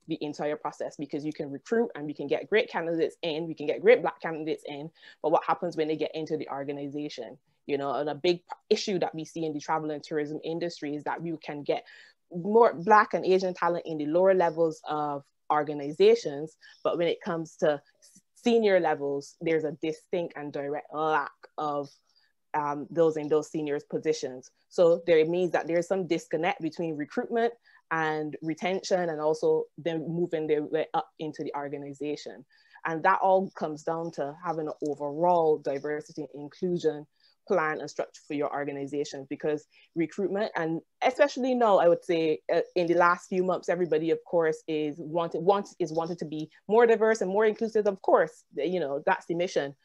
the entire process, because you can recruit and we can get great candidates in, we can get great Black candidates in, but what happens when they get into the organization? You know, and a big issue that we see in the travel and tourism industry is that we can get more Black and Asian talent in the lower levels of organizations, but when it comes to senior levels, there's a distinct and direct lack of those in those seniors positions. So there means that there's some disconnect between recruitment and retention, and also them moving their way up into the organization. And that all comes down to having an overall diversity and inclusion plan and structure for your organization, because recruitment, and especially now, I would say in the last few months, everybody of course is wanted to be more diverse and more inclusive. Of course, you know, that's the mission,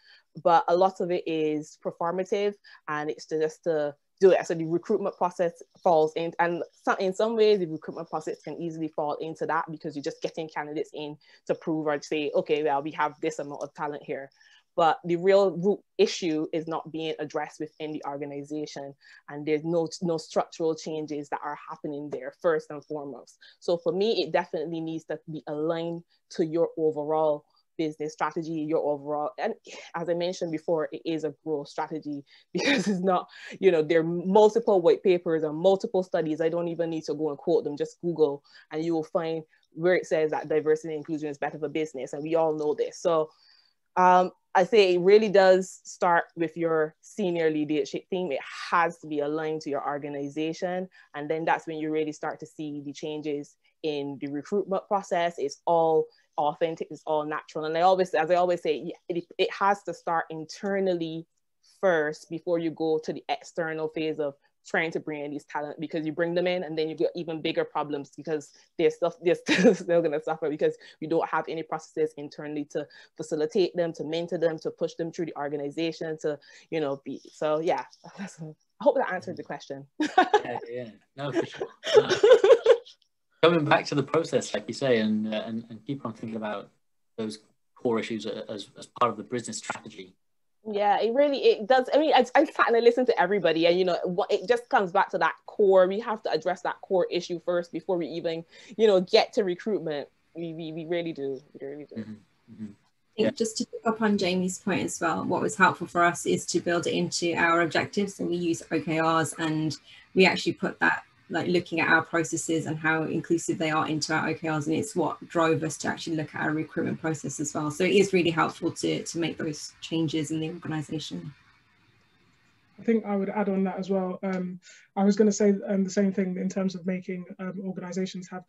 but a lot of it is performative, and it's just to do it. So the recruitment process falls in, and in some ways the recruitment process can easily fall into that, because you're just getting candidates in to prove or to say, okay, well, we have this amount of talent here. But the real root issue is not being addressed within the organization, and there's no structural changes that are happening there first and foremost. So for me, it definitely needs to be aligned to your overall business strategy, your overall, and as I mentioned before, it is a growth strategy, because it's not, you know, there are multiple white papers and multiple studies. I don't even need to go and quote them, just Google and you will find where it says that diversity and inclusion is better for business, and we all know this. So I say it really does start with your senior leadership team. It has to be aligned to your organization, and then that's when you really start to see the changes in the recruitment process. It's all authentic, it's all natural. And as I always say, it has to start internally first before you go to the external phase of trying to bring in these talent, because you bring them in and then you get even bigger problems because they're still going to suffer because we don't have any processes internally to facilitate them, to mentor them, to push them through the organization, to, you know, be. So yeah, I hope that answered the question. Yeah, no, for sure. Coming back to the process, like you say, and keep on thinking about those core issues as part of the business strategy. Yeah, it does. I mean, I sat and I listened to everybody, and you know, it just comes back to that core. We have to address that core issue first before we even, you know, get to recruitment. We really do. We really do. I think just to pick up on Jamie's point as well, what was helpful for us is to build it into our objectives. So we use OKRs, and we actually put that, like, looking at our processes and how inclusive they are into our OKRs, and it's what drove us to actually look at our recruitment process as well. So it is really helpful to make those changes in the organisation. I think I would add on that as well. I was going to say the same thing in terms of making organisations have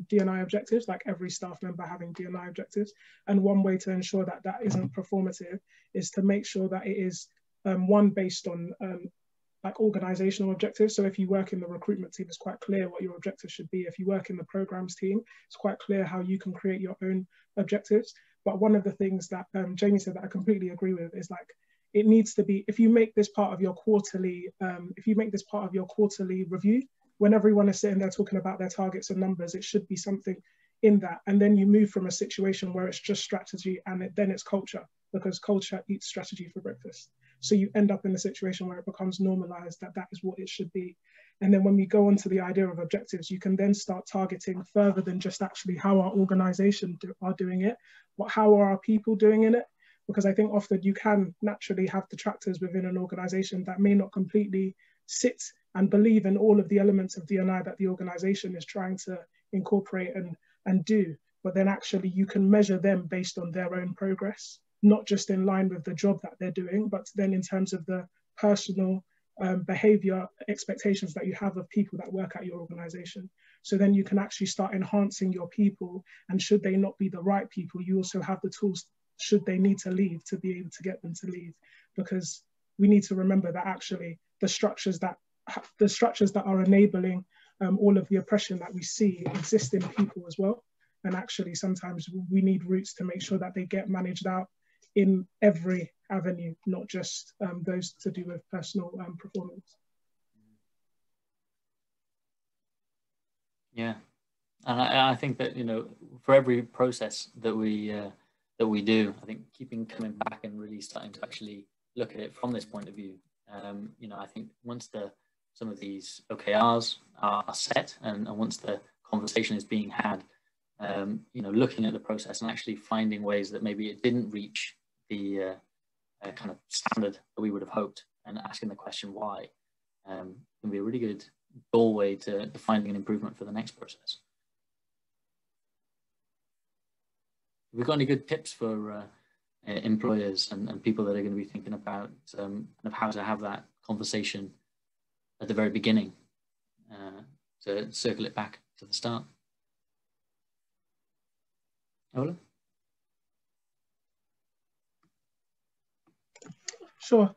D&I objectives, like every staff member having D&I objectives. And one way to ensure that that isn't performative is to make sure that it is one based on like organizational objectives. So if you work in the recruitment team, it's quite clear what your objectives should be. If you work in the programs team, it's quite clear how you can create your own objectives. But one of the things that Jamie said that I completely agree with is, like, it needs to be, if you make this part of your quarterly, review, when everyone is sitting there talking about their targets and numbers, it should be something in that. And then you move from a situation where it's just strategy and then it's culture, because culture eats strategy for breakfast. So you end up in a situation where it becomes normalized that is what it should be. And then when we go on to the idea of objectives, you can then start targeting further than just actually how our organization are doing it, but how are our people doing in it? Because I think often you can naturally have detractors within an organization that may not completely sit and believe in all of the elements of D&I that the organization is trying to incorporate and do, but then actually you can measure them based on their own progress, not just in line with the job that they're doing, but then in terms of the personal behavior expectations that you have of people that work at your organization. So then you can actually start enhancing your people, and should they not be the right people, you also have the tools, should they need to leave, to be able to get them to leave. Because we need to remember that actually the structures that are enabling all of the oppression that we see exist in people as well. And actually sometimes we need routes to make sure that they get managed out in every avenue, not just those to do with personal performance. Yeah, and I think that, you know, for every process that we do, I think coming back and really starting to actually look at it from this point of view. You know, I think once some of these OKRs are set, and once the conversation is being had, you know, looking at the process and actually finding ways that maybe it didn't reach the kind of standard that we would have hoped, and asking the question why, can be a really good doorway to finding an improvement for the next process. Have we got any good tips for employers and people that are going to be thinking about kind of how to have that conversation at the very beginning, to circle it back to the start? Ola? Sure.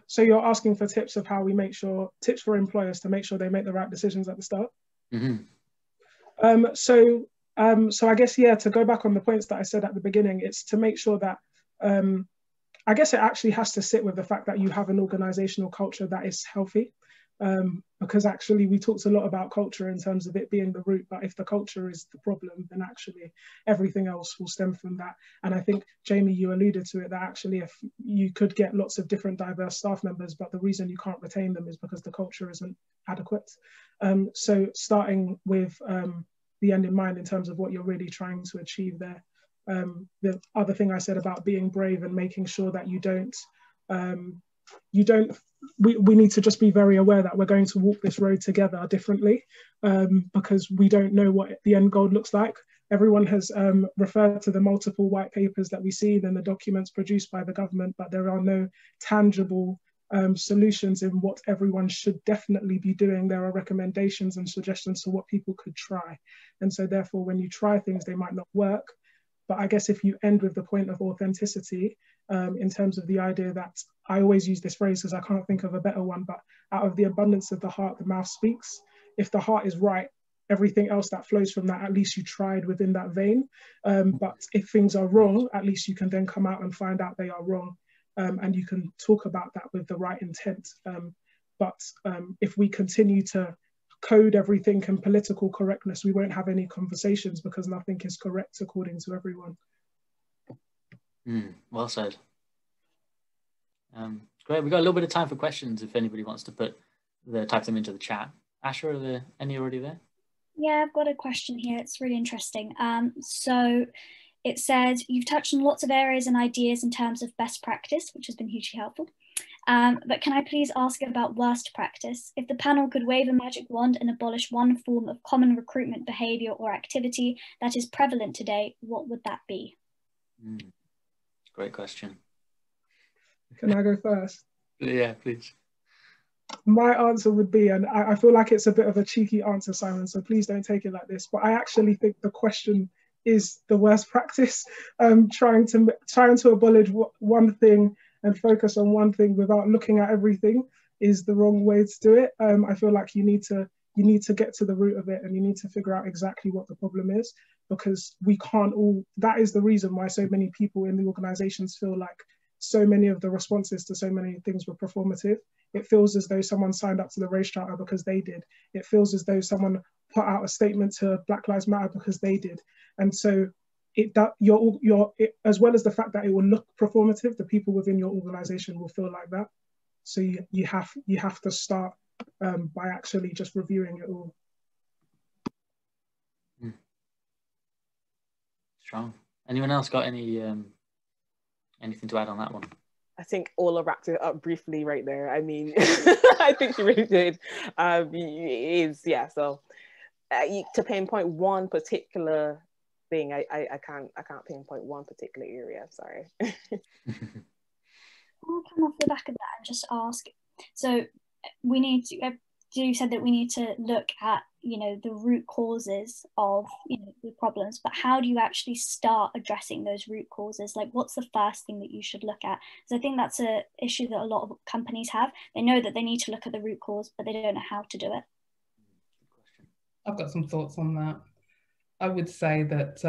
So you're asking for tips of how we make sure, tips for employers to make sure they make the right decisions at the start? Mm-hmm. So I guess, yeah, to go back on the points that I said at the beginning, it's to make sure that, I guess it actually has to sit with the fact that you have an organizational culture that is healthy. Because actually we talked a lot about culture in terms of it being the root, but if the culture is the problem, then actually everything else will stem from that. And I think, Jamie, you alluded to it, that actually if you could get lots of different diverse staff members, but the reason you can't retain them is because the culture isn't adequate. So starting with the end in mind in terms of what you're really trying to achieve there. The other thing I said about being brave and making sure that we need to just be very aware that we're going to walk this road together differently, because we don't know what the end goal looks like. Everyone has referred to the multiple white papers that we see, then the documents produced by the government, but there are no tangible solutions in what everyone should definitely be doing. There are recommendations and suggestions to what people could try. And so therefore, when you try things, they might not work. But I guess if you end with the point of authenticity in terms of the idea that I always use this phrase because I can't think of a better one, but out of the abundance of the heart, the mouth speaks. If the heart is right, everything else that flows from that, at least you tried within that vein. But if things are wrong, at least you can then come out and find out they are wrong. And you can talk about that with the right intent. But if we continue to code everything in political correctness, we won't have any conversations because nothing is correct according to everyone. Well said. Great, we've got a little bit of time for questions if anybody wants to type them into the chat. Asha, are there any already there? Yeah, I've got a question here. It's really interesting. So it says, you've touched on lots of areas and ideas in terms of best practice, which has been hugely helpful. But can I please ask about worst practice? If the panel could wave a magic wand and abolish one form of common recruitment behaviour or activity that is prevalent today, what would that be? Great question. Can I go first? Yeah, please. My answer would be, and I feel like it's a bit of a cheeky answer, Simon, so please don't take it like this, but I actually think the question is the worst practice. Trying to abolish one thing and focus on one thing without looking at everything is the wrong way to do it. I feel like you need to get to the root of it, and you need to figure out exactly what the problem is, because we can't all, that is the reason why so many people in the organizations feel like so many of the responses to so many things were performative. It feels as though someone signed up to the race charter because they did. It feels as though someone put out a statement to Black Lives Matter because they did. And so as well as the fact that it will look performative, the people within your organization will feel like that. So you have to start by actually just reviewing it all. Strong. Anyone else got anything to add on that one? I think Ola wrapped it up briefly right there. I mean, I think she really did. So to pinpoint one particular thing, I can't pinpoint one particular area. Sorry. I'll come off the back of that and just ask. So we need to. You said that we need to look at, the root causes of, the problems, but how do you actually start addressing those root causes? Like, what's the first thing that you should look at? Because I think that's an issue that a lot of companies have. They know that they need to look at the root cause, but they don't know how to do it. I've got some thoughts on that. I would say that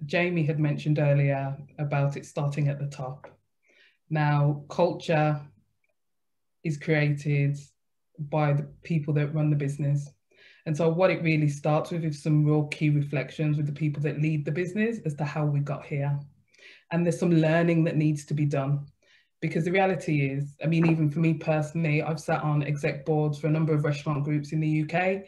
Jamie had mentioned earlier about it starting at the top. Now, culture is created by the people that run the business. And so what it really starts with is some real key reflections with the people that lead the business as to how we got here. And there's some learning that needs to be done. Because the reality is, I mean, even for me personally, I've sat on exec boards for a number of restaurant groups in the UK.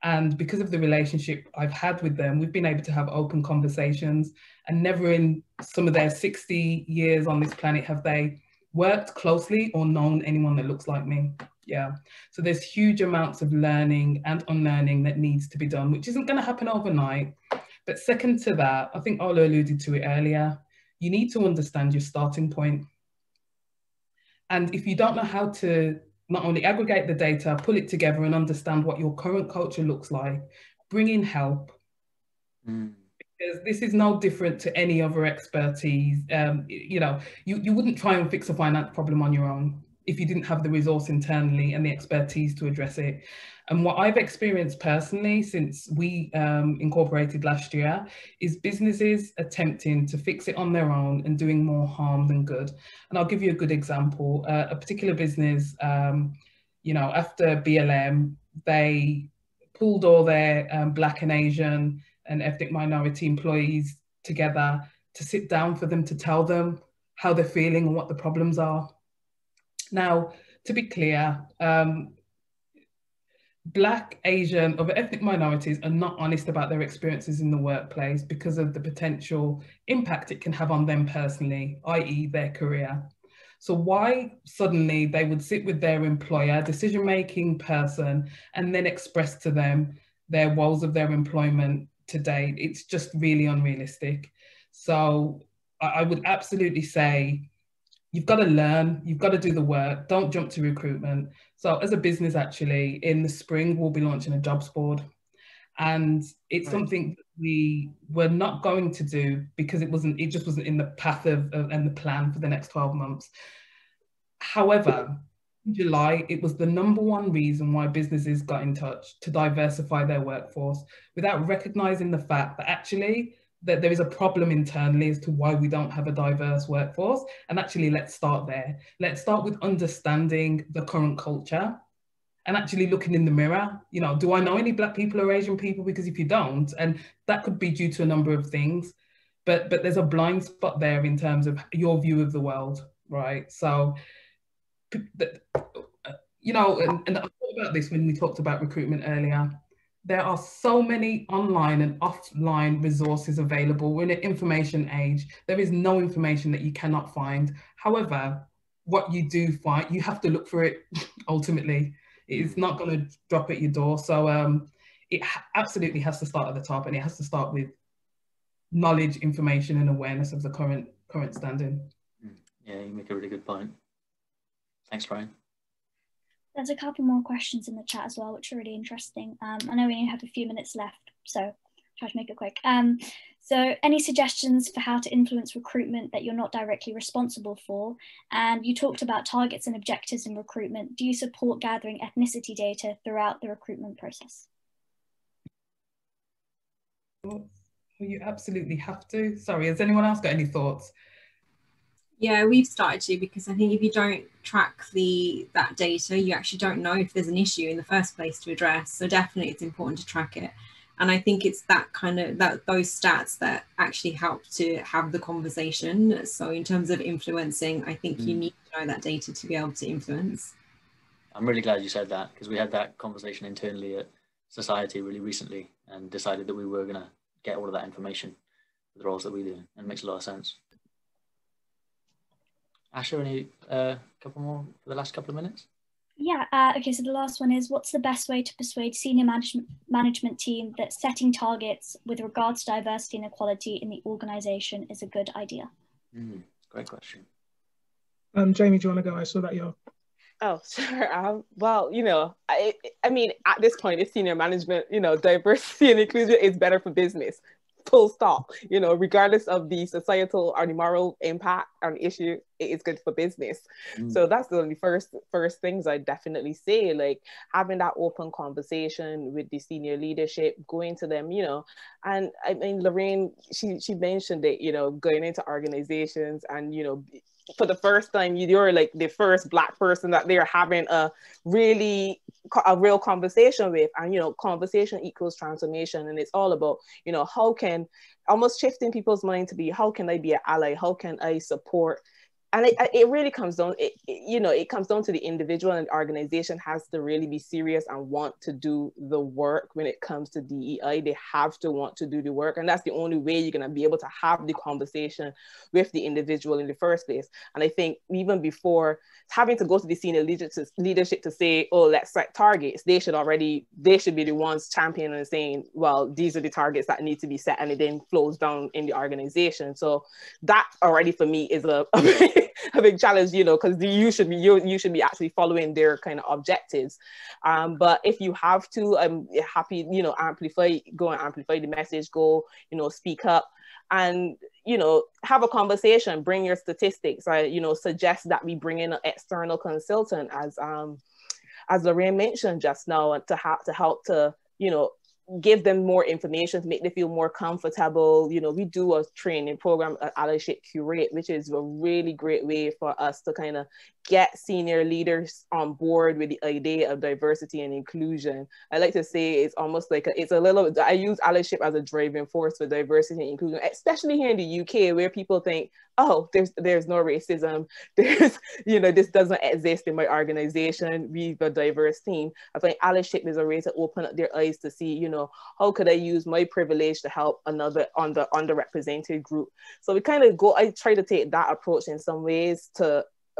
And because of the relationship I've had with them, we've been able to have open conversations, and never in some of their 60 years on this planet have they worked closely or known anyone that looks like me. Yeah, so there's huge amounts of learning and unlearning that needs to be done, which isn't going to happen overnight. But second to that, I think Ola alluded to it earlier, you need to understand your starting point. And if you don't know how to not only aggregate the data, pull it together and understand what your current culture looks like, bring in help. Because this is no different to any other expertise. You wouldn't try and fix a finance problem on your own if you didn't have the resource internally and the expertise to address it. And what I've experienced personally since we incorporated last year is businesses attempting to fix it on their own and doing more harm than good. And I'll give you a good example. A particular business, after BLM, they pulled all their Black and Asian and ethnic minority employees together to sit down for them to tell them how they're feeling and what the problems are. Now, to be clear, Black, Asian, other ethnic minorities are not honest about their experiences in the workplace because of the potential impact it can have on them personally, i.e. their career. So why suddenly they would sit with their employer, decision-making person, and then express to them their woes of their employment to date? It's just really unrealistic. So I would absolutely say, you've got to learn, you've got to do the work, don't jump to recruitment. So as a business, actually, in the spring, we'll be launching a jobs board. And it's something that we were not going to do because it just wasn't in the path of and the plan for the next 12 months. However, in July, it was the #1 reason why businesses got in touch to diversify their workforce without recognizing the fact that actually that there is a problem internally as to why we don't have a diverse workforce. And actually, let's start there. Let's start with understanding the current culture and actually looking in the mirror. You know, do I know any Black people or Asian people? Because if you don't, and that could be due to a number of things, but there's a blind spot there in terms of your view of the world, right? So, you know, and I thought about this when we talked about recruitment earlier. There are so many online and offline resources available. We're in an information age. There is no information that you cannot find. However, what you do find, you have to look for it ultimately. It's not going to drop at your door. So it absolutely has to start at the top, and it has to start with knowledge, information, and awareness of the current standing. Yeah, you make a really good point. Thanks, Ryan. There's a couple more questions in the chat as well, which are really interesting. I know we only have a few minutes left, so try to make it quick. So any suggestions for how to influence recruitment that you're not directly responsible for? And you talked about targets and objectives in recruitment. Do you support gathering ethnicity data throughout the recruitment process? Well, you absolutely have to. Sorry, has anyone else got any thoughts? Yeah, we've started to, because I think if you don't track that data, you actually don't know if there's an issue in the first place to address. So definitely it's important to track it. And I think it's that kind of, those stats that actually help to have the conversation. So in terms of influencing, I think you need to know that data to be able to influence. I'm really glad you said that, because we had that conversation internally at Society really recently and decided that we were going to get all of that information for the roles that we do, and it makes a lot of sense. Asha, any couple more for the last couple of minutes? Yeah, okay, so the last one is, what's the best way to persuade senior management team that setting targets with regards to diversity and equality in the organisation is a good idea? Great question. Jamie, do you want to go? I saw that you're... Oh, sure. Well, you know, I mean, at this point, it's senior management, you know, diversity and inclusion is better for business. Full stop. You know, regardless of the societal or the moral impact on the issue, it is good for business. So that's the only first things I definitely say, like having that open conversation with the senior leadership, going to them, you know. And I mean, Lorraine, she mentioned it, you know, going into organizations and, you know, for the first time, you're like the first Black person that they're having a real conversation with. And, you know, conversation equals transformation. And it's all about, you know, how can, almost shifting people's mind to be, how can I be an ally? How can I support? And it really comes down, it comes down to the individual, and the organization has to really be serious and want to do the work. When it comes to DEI, they have to want to do the work. And that's the only way you're going to be able to have the conversation with the individual in the first place. And I think even before having to go to the senior leadership to say, oh, let's set targets, they should be the ones championing and saying, well, these are the targets that need to be set, and it then flows down in the organization. So that already for me is a big challenge, you know, because you should be actually following their kind of objectives. But if you have to, I'm happy, you know, go and amplify the message, go, you know, speak up, and, you know, have a conversation, bring your statistics. I, you know, suggest that we bring in an external consultant, as Lorraine mentioned just now, to help to, you know, give them more information to make them feel more comfortable. You know, we do a training program at Allyship Curate, which is a really great way for us to kind of get senior leaders on board with the idea of diversity and inclusion. I like to say it's almost like I use Allyship as a driving force for diversity and inclusion, especially here in the UK, where people think, oh, there's no racism, there's, you know, this doesn't exist in my organization, we've a diverse team. I think Allyship is a way to open up their eyes to see, you know, how could I use my privilege to help another underrepresented group. So I try to take that approach in some ways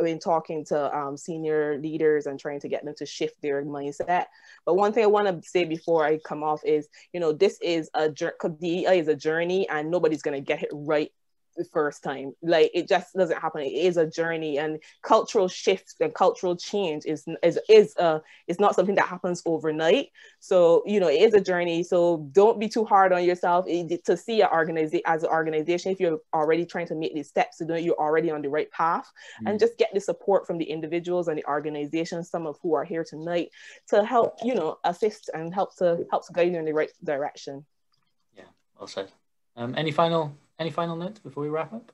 in talking to senior leaders and trying to get them to shift their mindset. But one thing I want to say before I come off is, you know, this is DEI is a journey, and nobody's going to get it right the first time. Like, it just doesn't happen. It is a journey, and cultural shift and cultural change is not something that happens overnight. So, you know, it is a journey. So don't be too hard on yourself to see as an organization, if you're already trying to make these steps, so that you're already on the right path, and just get the support from the individuals and the organizations, some of who are here tonight, to help, you know, assist and help to guide you in the right direction. Yeah, well said. Any final notes before we wrap up?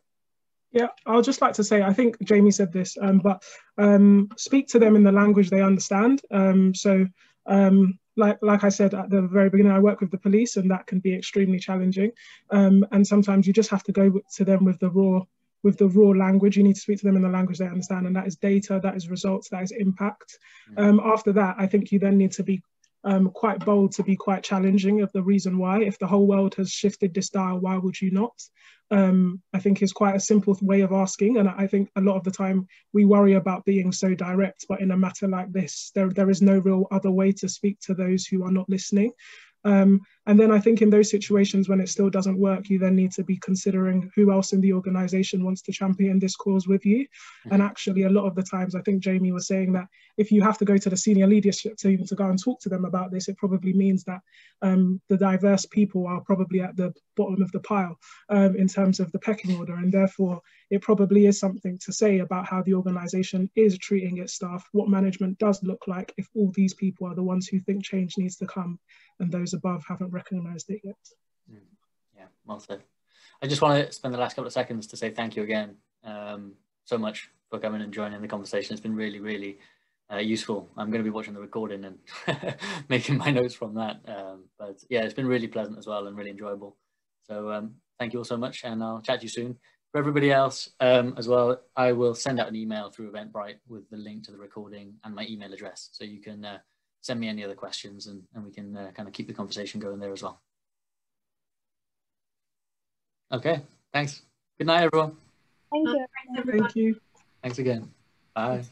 Yeah, I'll just like to say, I think Jamie said this, but speak to them in the language they understand. Like I said at the very beginning, I work with the police, and that can be extremely challenging. And sometimes you just have to go to them with the raw language. You need to speak to them in the language they understand, and that is data, that is results, that is impact. After that, I think you then need to be quite bold, to be quite challenging of the reason why. If the whole world has shifted this style, why would you not? I think is quite a simple way of asking, and I think a lot of the time we worry about being so direct, but in a matter like this, there is no real other way to speak to those who are not listening. And then I think in those situations when it still doesn't work, you then need to be considering who else in the organization wants to champion this cause with you. And actually, a lot of the times, I think Jamie was saying that if you have to go to the senior leadership team to go and talk to them about this, it probably means that the diverse people are probably at the bottom of the pile in terms of the pecking order. And therefore, it probably is something to say about how the organization is treating its staff, what management does look like if all these people are the ones who think change needs to come and those above haven't recognized it yet. Yeah, well said. I just want to spend the last couple of seconds to say thank you again so much for coming and joining the conversation. It's been really, really useful. I'm going to be watching the recording and making my notes from that. But yeah, it's been really pleasant as well and really enjoyable. So thank you all so much, and I'll chat to you soon. For everybody else as well, I will send out an email through Eventbrite with the link to the recording and my email address, so you can send me any other questions, and we can kind of keep the conversation going there as well. Okay, thanks. Good night, everyone. Thank you. Thank you. Thanks again. Bye.